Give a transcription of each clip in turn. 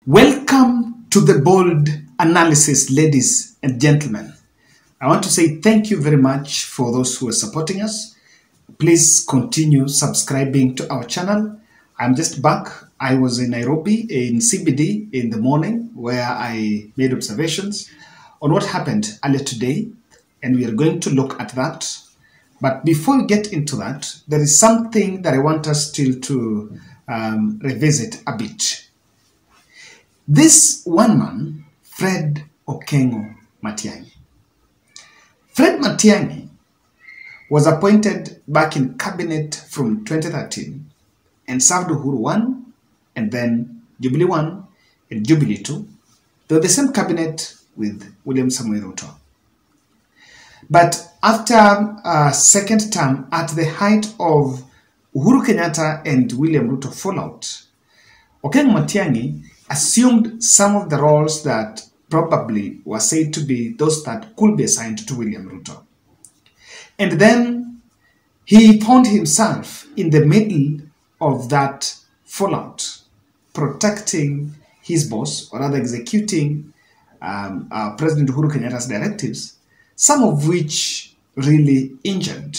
Welcome to the bold analysis, ladies and gentlemen. I want to say thank you very much for those who are supporting us. Please continue subscribing to our channel. I'm just back. I was in Nairobi in CBD in the morning where I made observations on what happened earlier today, and we are going to look at that. But before we get into that, there is something that I want us still to revisit a bit. This one man, Fred Okengo Matian'gi. Fred Matian'gi was appointed back in cabinet from 2013 and served Uhuru 1 and then Jubilee 1 and Jubilee 2. They were the same cabinet with William Samoei Ruto. But after a second term, at the height of Uhuru Kenyatta and William Ruto fallout, Okengo Matian'gi assumed some of the roles that probably were said to be those that could be assigned to William Ruto. And then he found himself in the middle of that fallout, protecting his boss, or rather executing President Uhuru Kenyatta's directives, some of which really injured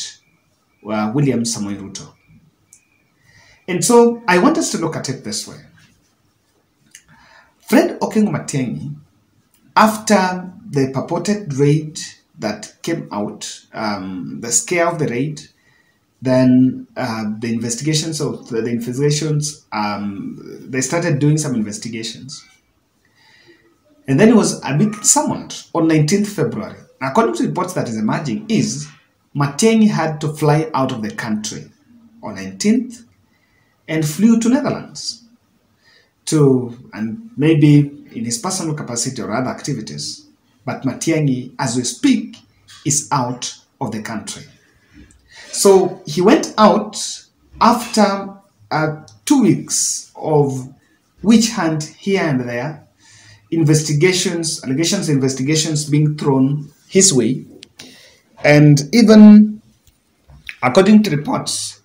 William Samoei Ruto. And so I want us to look at it this way. Fred Okengo Matian'gi, after the purported raid that came out, the scare of the raid, then the investigations, they started doing some investigations. And then he was a bit summoned on 19th February. According to reports that is emerging, Matian'gi had to fly out of the country on 19th and flew to Netherlands and maybe in his personal capacity or other activities. But Matian'gi, as we speak, is out of the country. So he went out after 2 weeks of witch hunt here and there, allegations, investigations being thrown his way. And even according to reports,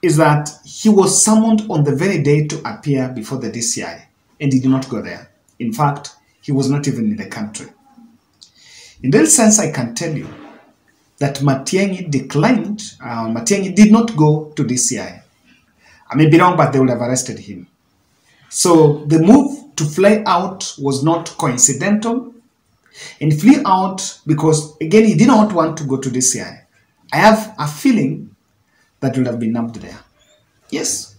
is that he was summoned on the very day to appear before the DCI, and he did not go there. In fact, he was not even in the country. In that sense, I can tell you that Matian'gi declined, Matian'gi did not go to DCI. I may be wrong, but they would have arrested him. So the move to fly out was not coincidental, and he flew out because, again, he did not want to go to DCI. I have a feeling that would have been nabbed there. Yes.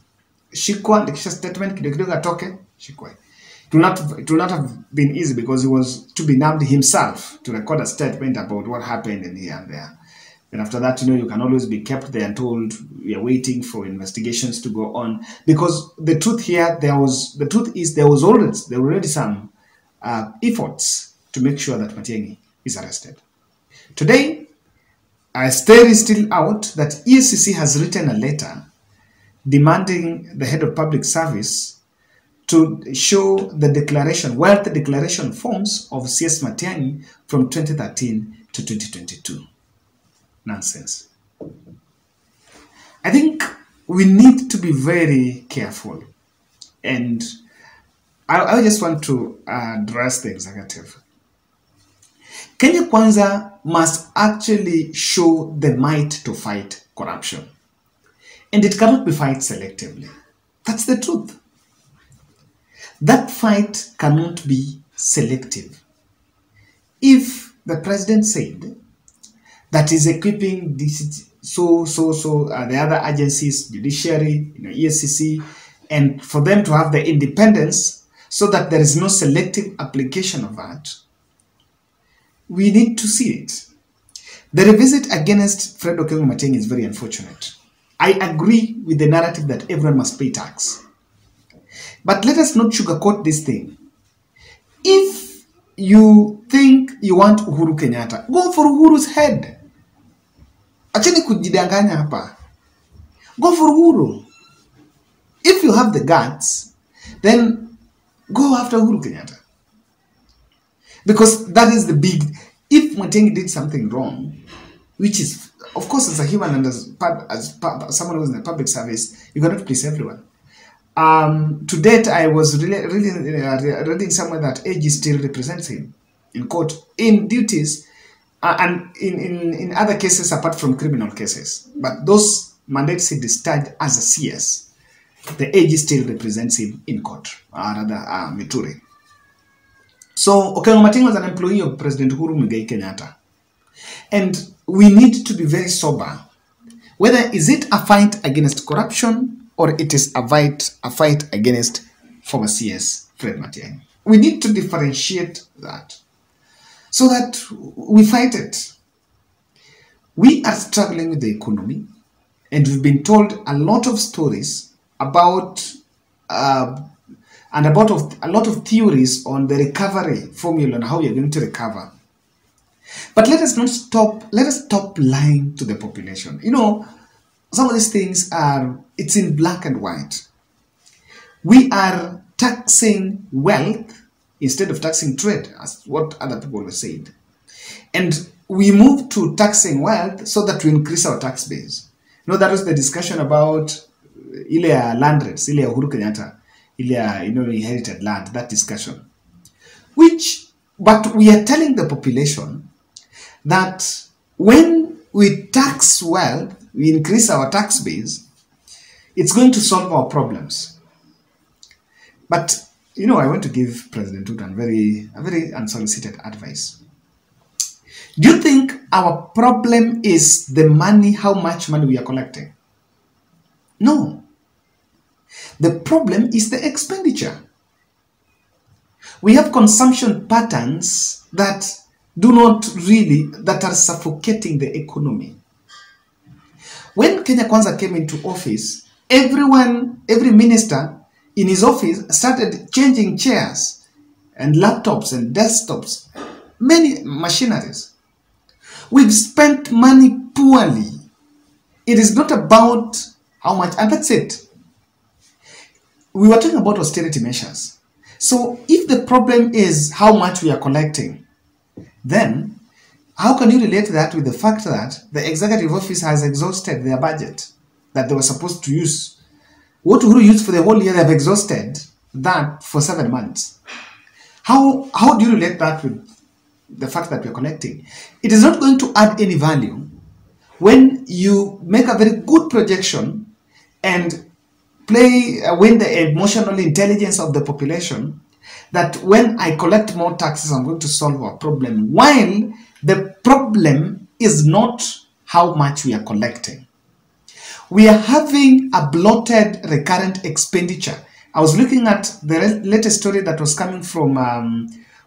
Shikwa, the statement, Shikwa. It will not have been easy because he was to be nabbed himself to record a statement about what happened in here and there. And after that, you can always be kept there and told we are waiting for investigations to go on. Because the truth here, there were already some efforts to make sure that Matian'gi is arrested. Today, a story is still out that EACC has written a letter demanding the head of public service to show the declaration, wealth declaration forms of CS Matian'gi from 2013 to 2022. Nonsense. I think we need to be very careful. And I just want to address the executive. Kenya Kwanza must actually show the might to fight corruption. And it cannot be fight selectively. That's the truth. That fight cannot be selective. If the president said that he's equipping the other agencies, judiciary, EACC, and for them to have the independence so that there is no selective application of that, we need to see it. The revisit against Fred Okengo Matian'gi is very unfortunate. I agree with the narrative that everyone must pay tax. But let us not sugarcoat this thing. If you think you want Uhuru Kenyatta, go for Uhuru's head. Acheni kujidanganya hapa. Go for Uhuru. If you have the guts, then go after Uhuru Kenyatta. Because that is the big... If Matian'gi did something wrong, which is, of course, as a human and as someone who is in the public service, you cannot please everyone. To date, I was reading somewhere that AG still represents him in court in duties and in other cases apart from criminal cases. But those mandates he discharged as a CS, the AG still represents him in court, rather Mituri. So Okengo Mating was an employee of President Uhuru Muigai Kenyatta. And we need to be very sober. Whether is it a fight against corruption or it is a fight against former CS Fred Matian'gi. We need to differentiate that so that we fight it. We are struggling with the economy, and we've been told a lot of stories about a lot of theories on the recovery formula and how you're going to recover. But let us stop lying to the population. You know, some of these things it's in black and white. We are taxing wealth instead of taxing trade, as what other people were saying. And we move to taxing wealth so that we increase our tax base. You know, that was the discussion about Ilya land rates, Ilya Uhuru Kenyatta, Ilya, inherited land, that discussion. But we are telling the population that when we tax wealth, we increase our tax base, it's going to solve our problems. But, I want to give President Ruto a very unsolicited advice. Do you think our problem is the money, how much money we are collecting? No. The problem is the expenditure. We have consumption patterns that are suffocating the economy. When Kenya Kwanza came into office, every minister in his office started changing chairs and laptops and desktops, many machineries. We've spent money poorly. It is not about how much, and that's it. We were talking about austerity measures. So if the problem is how much we are collecting, then how can you relate that with the fact that the executive office has exhausted their budget that they were supposed to use? What Uhuru used for the whole year, they have exhausted that for 7 months. How do you relate that with the fact that we are collecting? It is not going to add any value when you make a very good projection and win the emotional intelligence of the population that when I collect more taxes, I'm going to solve our problem, while the problem is not how much we are collecting. We are having a bloated recurrent expenditure. I was looking at the latest story that was coming from,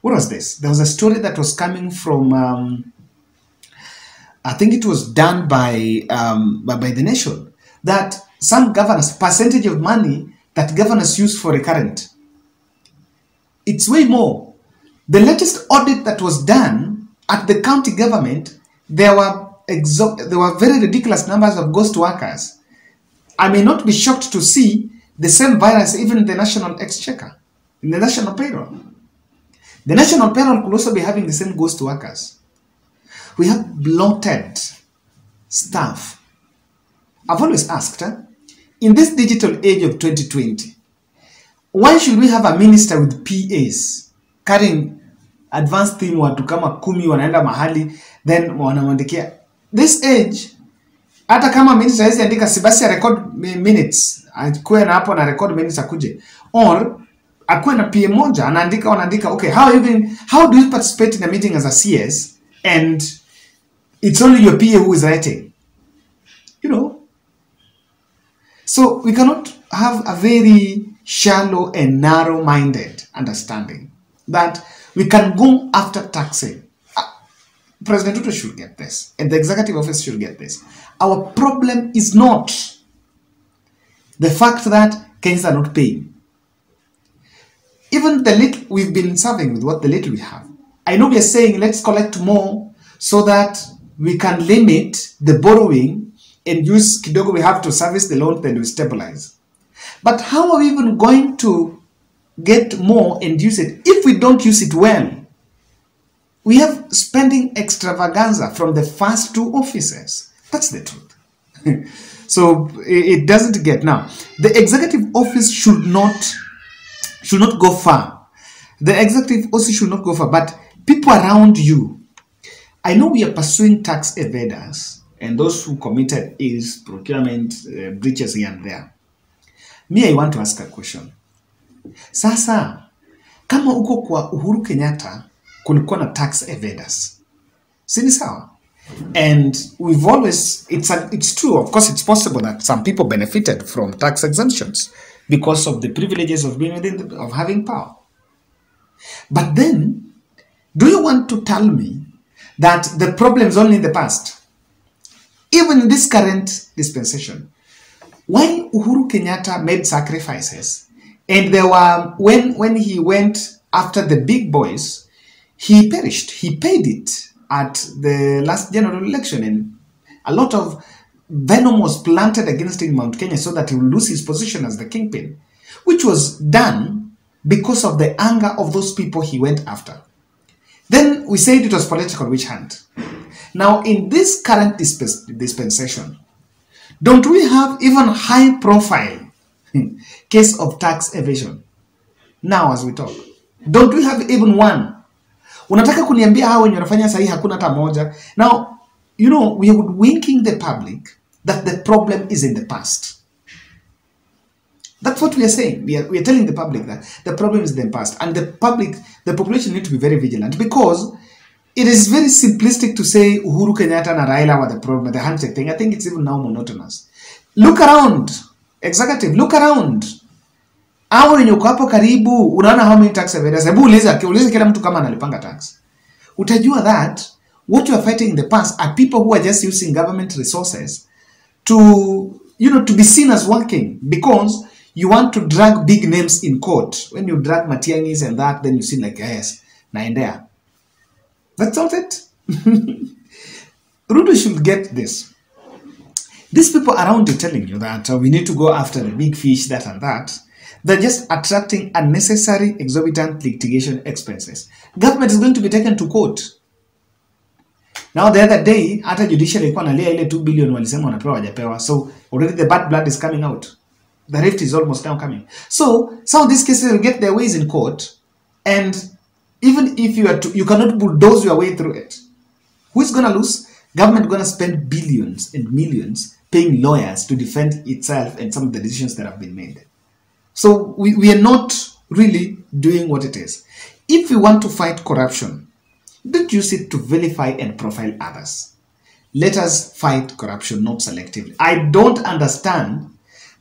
what was this? There was a story that was coming from, I think it was done by the Nation, that some governors, percentage of money that governors use for recurrent, it's way more. The latest audit that was done at the county government, there were very ridiculous numbers of ghost workers. I may not be shocked to see the same virus even in the national exchequer, in the national payroll. The national payroll could also be having the same ghost workers. We have bloated staff. I've always asked, in this digital age of 2020, why should we have a minister with PAs carrying advanced theme watu kama 10 wanaenda mahali then wanaandikia? This age, hata kama minister hizi andika si basi record minutes, akuwe na hapo na record minutes akuje, or akuwe na PA moja wanaandika, okay, how do you participate in a meeting as a CS and it's only your PA who is writing? So we cannot have a very shallow and narrow-minded understanding that we can go after taxing. President Ruto should get this, and the executive office should get this. Our problem is not the fact that Kenyans are not paying. Even the little we've been serving with what the little we have. I know we are saying let's collect more so that we can limit the borrowing and use kidogo we have to service the loan, then we stabilize. But how are we even going to get more and use it if we don't use it well? We have spending extravaganza from the first 2 offices. That's the truth. So it doesn't get. Now, the executive office should not go far. The executive office should not go far, but people around you. I know we are pursuing tax evaders and those who committed is procurement breaches here and there. Me, I want to ask a question. Sasa, kama uko kwa Uhuru Kenyatta, kulikuwa na tax evaders. Sini sawa? And we've always, it's true, of course it's possible that some people benefited from tax exemptions because of the privileges of being of having power. But then, do you want to tell me that the problem is only in the past? Even in this current dispensation, when Uhuru Kenyatta made sacrifices, and there were, when he went after the big boys, he perished. He paid it at the last general election, and a lot of venom was planted against him in Mount Kenya so that he would lose his position as the kingpin, which was done because of the anger of those people he went after. Then we said it was political witch hunt. Now, in this current dispensation, don't we have even high profile case of tax evasion? Now, as we talk, don't we have even one? Unataka kuniambia hao wenye wanafanya sahi hakuna hata moja? Now, you know, we are winking the public that the problem is in the past. That's what we are saying. We are telling the public that the problem is in the past. And the population need to be very vigilant, because it is very simplistic to say Uhuru Kenyatta and Raila were the problem, the handshake thing. I think it's even now monotonous. Look around. Executive, look around. Awe wenye uko hapo karibu, unaona how many tax evaders. Hebu uliza kila mtu kama analipanga tax. Utajua that what you are fighting in the past are people who are just using government resources to, you know, to be seen as working, because you want to drag big names in court. When you drag Matian'gis and that, then you seem like, yes, naendea. That's not it. Ruto should get this. These people around you telling you that we need to go after the big fish, that and that, they're just attracting unnecessary, exorbitant litigation expenses. Government is going to be taken to court. Now, the other day, after judiciary ilikuwa nalia ile 2 billion walisema wanapewa wajapewa. So, already the bad blood is coming out. The rift is almost now coming. So, some of these cases will get their ways in court, and even if you cannot bulldoze your way through it. Who is going to lose? Government going to spend billions and millions paying lawyers to defend itself and some of the decisions that have been made. So we are not really doing what it is. If we want to fight corruption, don't use it to vilify and profile others. Let us fight corruption, not selectively. I don't understand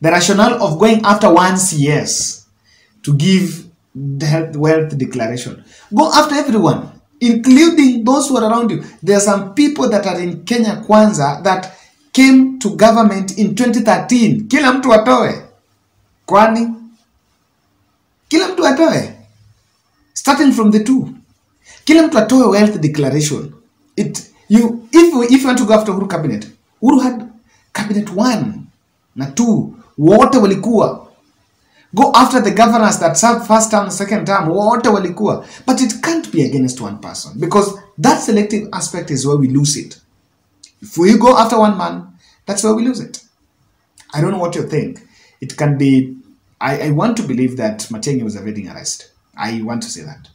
the rationale of going after one's CS to give the health wealth declaration. Go after everyone, including those who are around you. There are some people that are in Kenya Kwanza that came to government in 2013. Kila mtu atoe. Kwani? Kila mtu atoe. Starting from the two. Kila mtu atoe wealth declaration. If you want to go after Uhuru cabinet, Uhuru had cabinet 1 na 2. Wote walikuwa. Go after the governors that served first term, second term, wote walikuwa. But it can't be against one person, because that selective aspect is where we lose it. If we go after one man, that's where we lose it. I don't know what you think. It can be, I want to believe that Matian'gi was evading arrest. I want to say that.